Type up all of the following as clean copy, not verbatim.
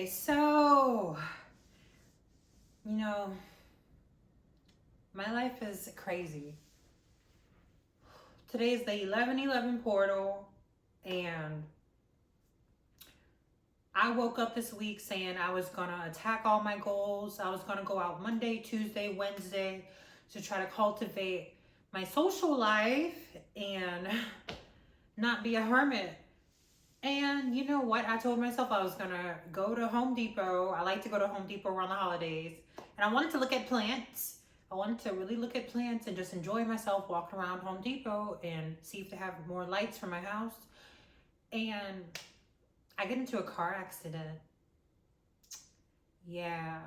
Okay, so, you know, my life is crazy. Today is the 11/11 portal, and I woke up this week saying I was gonna attack all my goals. I was gonna go out Monday, Tuesday, Wednesday to try to cultivate my social life and not be a hermit. And you know what? I told myself I was gonna go to Home Depot. I like to go to Home Depot around the holidays. And I wanted to look at plants. I wanted to really look at plants and just enjoy myself walking around Home Depot and see if they have more lights for my house. And I get into a car accident. Yeah.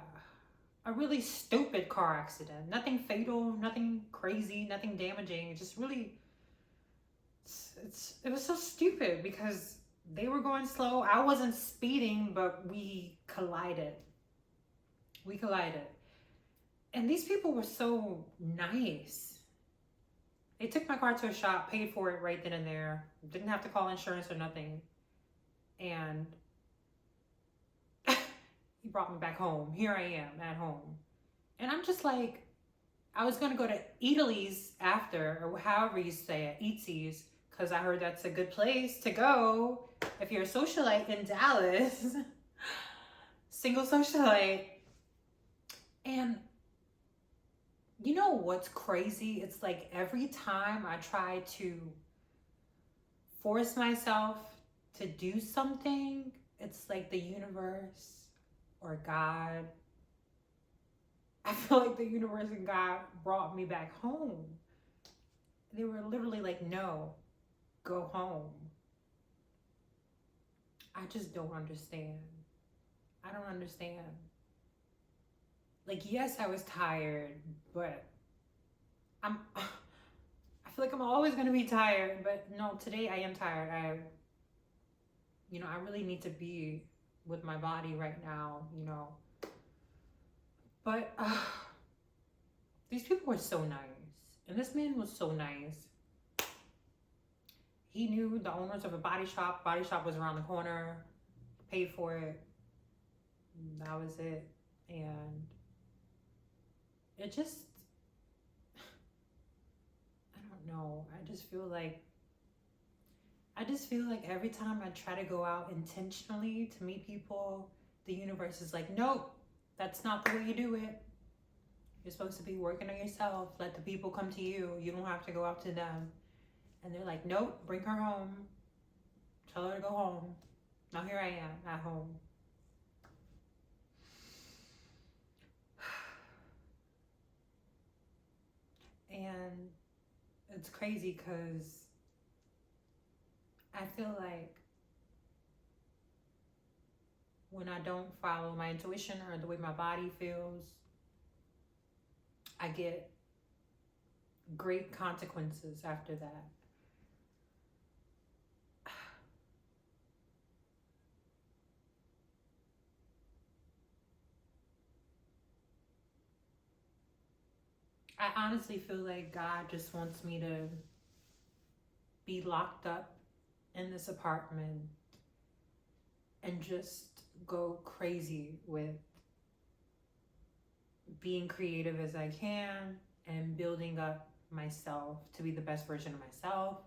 A really stupid car accident. Nothing fatal, nothing crazy, nothing damaging. It just really it was so stupid because they were going slow. I wasn't speeding, but we collided. We collided. And these people were so nice. They took my car to a shop, paid for it right then and there. Didn't have to call insurance or nothing. And he brought me back home. Here I am at home. And I'm just like, I was going to go to Italy's after, or however you say it, Eatsies, because I heard that's a good place to go if you're a socialite in Dallas. Single socialite. And you know what's crazy? It's like every time I try to force myself to do something, it's like the universe or God. I feel like the universe and God brought me back home. They were literally like, no, go home. I just don't understand. I don't understand. Like, yes, I was tired, but I feel like I'm always gonna be tired, but no, today I am tired. I really need to be with my body right now. But these people were so nice, and this man was so nice. He knew the owners of a body shop. Body shop was around the corner. Paid for it. That was it, and it just, I don't know. I just feel like every time I try to go out intentionally to meet people, the universe is like, nope, that's not the way you do it. You're supposed to be working on yourself. Let the people come to you. You don't have to go out to them. And they're like, nope, bring her home. Tell her to go home. Now here I am at home. And it's crazy because I feel like when I don't follow my intuition or the way my body feels, I get great consequences after that. I honestly feel like God just wants me to be locked up in this apartment and just go crazy with being creative as I can and building up myself to be the best version of myself.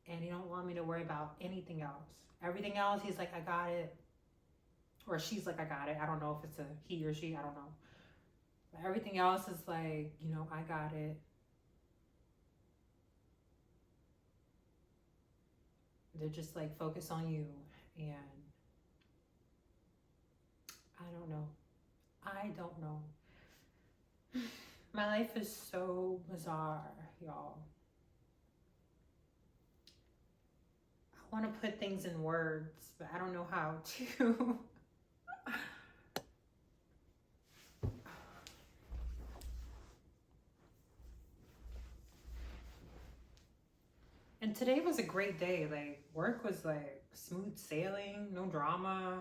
And he don't want me to worry about anything else. Everything else, he's like, I got it. Or she's like, I got it. I don't know if it's a he or she. I don't know. But everything else is like, I got it. They're just like, focus on you. And I don't know. I don't know. My life is so bizarre, y'all. I want to put things in words, but I don't know how to. And today was a great day. Like, work was like smooth sailing, no drama.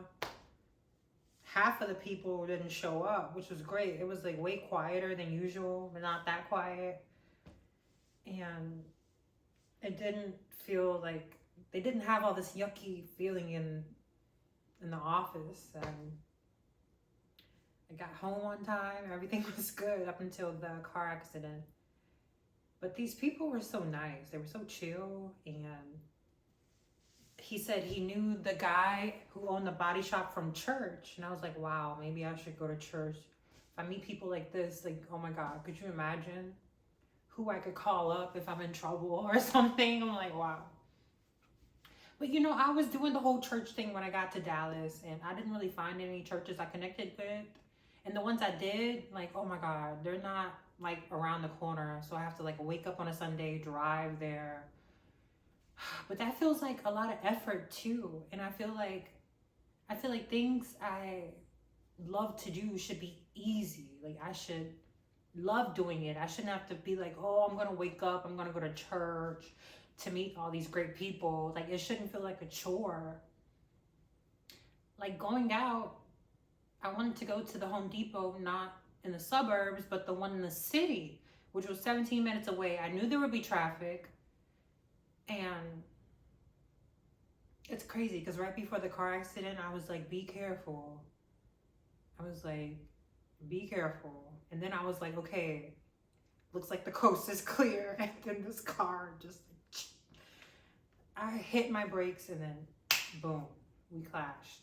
Half of the people didn't show up, which was great. It was like way quieter than usual, but not that quiet. And it didn't feel like they didn't have all this yucky feeling in in the office, and I got home on time. Everything was good up until the car accident. But these people were so nice. They were so chill. And he said he knew the guy who owned the body shop from church. And I was like, wow, maybe I should go to church. If I meet people like this, like, oh my God, could you imagine who I could call up if I'm in trouble or something? I'm like, wow. But you know, I was doing the whole church thing when I got to Dallas, and I didn't really find any churches I connected with. And the ones I did, like, oh my God, they're not like around the corner. So I have to like wake up on a Sunday, drive there. But that feels like a lot of effort too. And I feel like things I love to do should be easy. Like I should love doing it. I shouldn't have to be like, oh, I'm gonna wake up, I'm gonna go to church to meet all these great people. Like it shouldn't feel like a chore. Like going out, I wanted to go to the Home Depot, not in the suburbs, but the one in the city, which was 17 minutes away. I knew there would be traffic. And it's crazy because right before the car accident, I was like, be careful. I was like, be careful. And then I was like, okay, looks like the coast is clear. And then this car just, I hit my brakes and then boom, we clashed.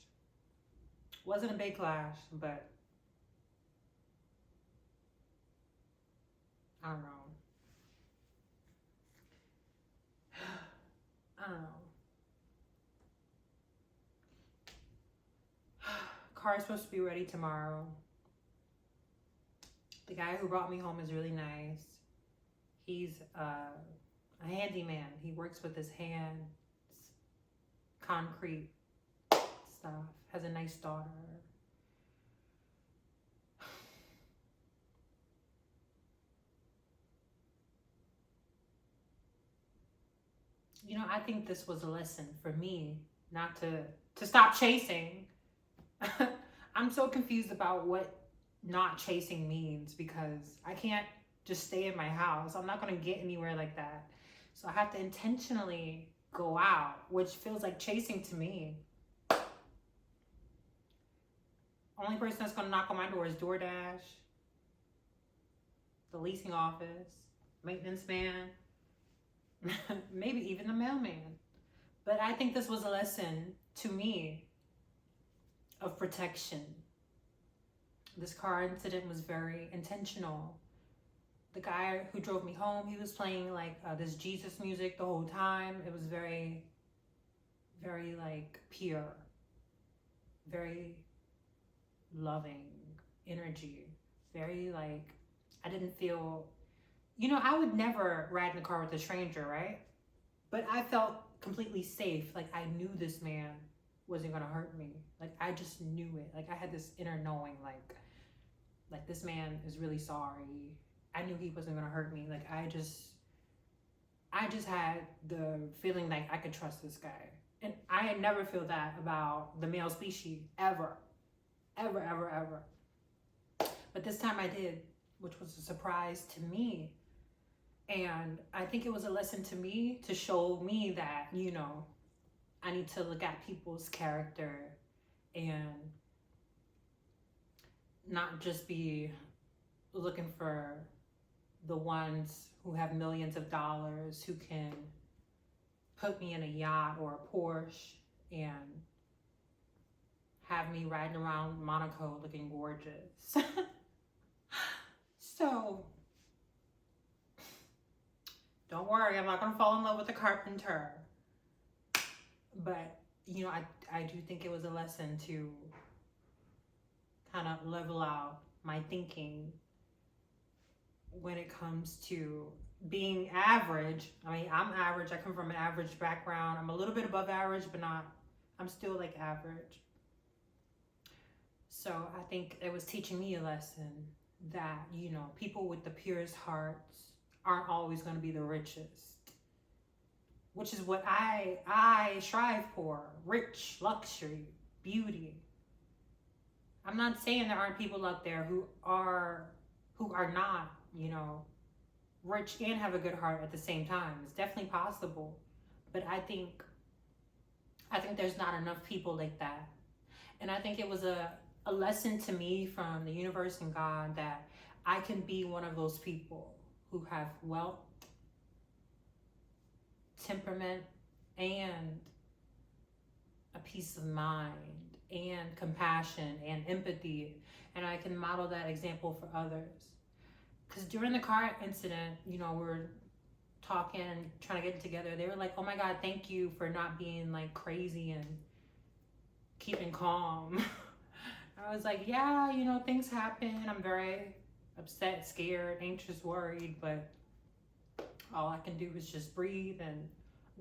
Wasn't a big clash, but I don't know. I don't know. Car's supposed to be ready tomorrow. The guy who brought me home is really nice. He's a handyman. He works with his hands, concrete stuff. Has a nice daughter. You know, I think this was a lesson for me not to stop chasing. I'm so confused about what not chasing means because I can't just stay in my house. I'm not going to get anywhere like that. So I have to intentionally go out, which feels like chasing to me. Only person that's going to knock on my door is DoorDash, the leasing office, maintenance man, maybe even the mailman. But I think this was a lesson to me of protection. This car incident was very intentional. The guy who drove me home, he was playing like this Jesus music the whole time. It was very, very like pure, very loving energy. Very like, I didn't feel, you know, I would never ride in a car with a stranger, right? But I felt completely safe. Like I knew this man wasn't gonna hurt me. Like I just knew it. Like I had this inner knowing, like this man is really sorry. I knew he wasn't gonna hurt me. Like I just had the feeling like I could trust this guy. And I had never feel that about the male species ever. Ever, ever, ever. But this time I did, which was a surprise to me. And I think it was a lesson to me to show me that, you know, I need to look at people's character and not just be looking for the ones who have millions of dollars, who can put me in a yacht or a Porsche and have me riding around Monaco looking gorgeous. So, don't worry, I'm not going to fall in love with a carpenter. But, you know, I do think it was a lesson to kind of level out my thinking when it comes to being average. I mean, I'm average. I come from an average background. I'm a little bit above average, but not, I'm still like average. So I think it was teaching me a lesson that, you know, people with the purest hearts aren't always going to be the richest, which is what I strive for. Rich, luxury, beauty. I'm not saying there aren't people out there who are not, you know, rich and have a good heart at the same time. It's definitely possible. But I think there's not enough people like that. And I think it was a lesson to me from the universe and God that I can be one of those people who have wealth, temperament, and a peace of mind, and compassion and empathy. And I can model that example for others. Because during the car incident, you know, we're talking and trying to get it together. They were like, oh my God, thank you for not being like crazy and keeping calm. I was like, yeah, you know, things happen. I'm very upset, scared, anxious, worried, but all I can do is just breathe and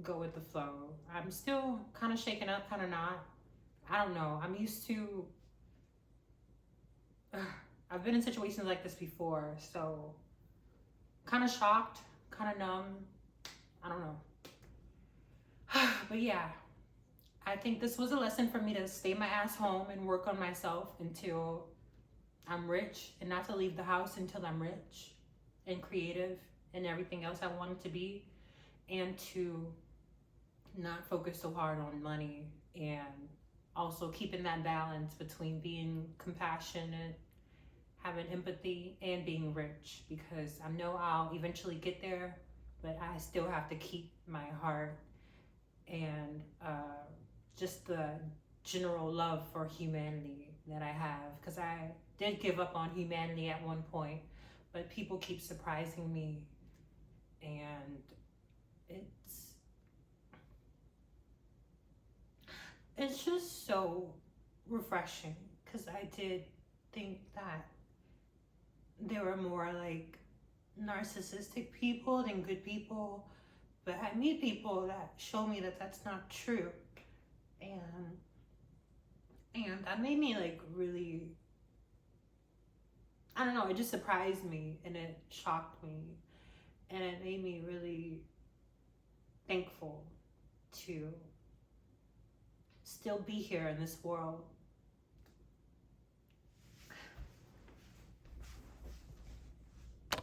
go with the flow. I'm still kind of shaken up, kind of not. I don't know. I'm used to, I've been in situations like this before, so kind of shocked, kind of numb. I don't know. But yeah, I think this was a lesson for me to stay my ass home and work on myself until I'm rich, and not to leave the house until I'm rich and creative and everything else I wanted to be, and to not focus so hard on money, and also keeping that balance between being compassionate, having empathy, and being rich, because I know I'll eventually get there, but I still have to keep my heart and just the general love for humanity that I have, because I did give up on humanity at one point, but people keep surprising me, and it's it's just so refreshing, because I did think that there were more like narcissistic people than good people, but I meet people that show me that that's not true, and that made me like really, I don't know, it just surprised me and it shocked me, and it made me really thankful to still be here in this world